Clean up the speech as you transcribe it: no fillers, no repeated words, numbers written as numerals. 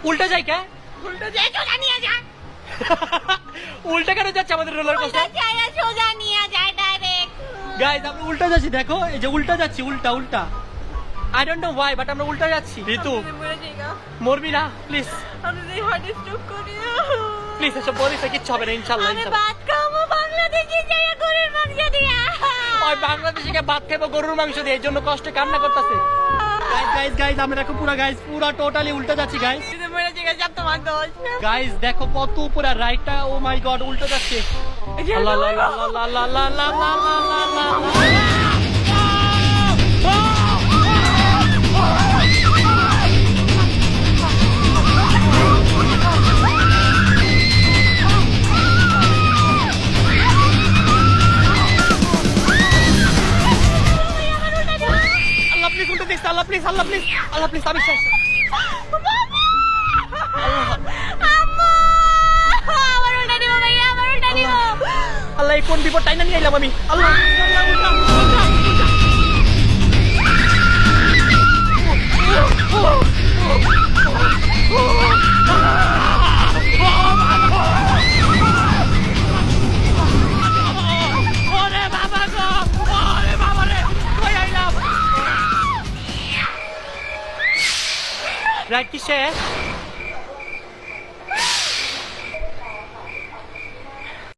উল্টা যায় কে? উল্টো যায় সোজা নিয়ে যায়। উল্টা কেন যাচ্ছে আমাদের রোলার কোস্টার? উল্টো যায় আর সোজা নিয়ে যায় ডাইরেক্ট। গাইস আমরা উল্টা যাচ্ছি, দেখো এই যে উল্টা যাচ্ছি, উল্টা উল্টা। I don't know Y but আমরা উল্টা যাচ্ছি। ঋতু মরে যাইগা। মরবি না প্লিজ, আমি যদি হার্ট স্ট্রোক করি। প্লিজ এসব বলিস না, কিচ্ছু হবে না ইনশাল্লাহ। আমি ভাত খাবো বাংলাদেশে যাই গরুর মাংস দিয়া। ওই বাংলাদেশে ভাত খাবো গরুর মাংস দিয়ে, এই জন্য কষ্টে কান্না করতেছে। গাইস আমরা দেখো পুরা টোটালি উল্টা যাচ্ছি গাইস। যদি মরে যাইগা সব তোমার দোষ। গাইস দেখো কত উপরে রাইটটা, ও মাই গড উল্টো যাচ্ছে। আল্লাহ আল্লাহ আল্লাহ আল্লাহ আল্লাহ আল্লাহ আল্লাহ আল্লাহ। আল্লাহ প্লিজ উল্টো this, Allah please Allah please Allah please, আমি শেষ। আমার উল্টা দিব ভাইয়া, আমার উল্টা দিব। আল্লাহ এই কোন বিপদ টাইনা নিয়ে এলাম আমি। আল্লাহ ওরে বাবা গো, ওরে বাবা রে, কই আইলাম? রাইট কি শেষ?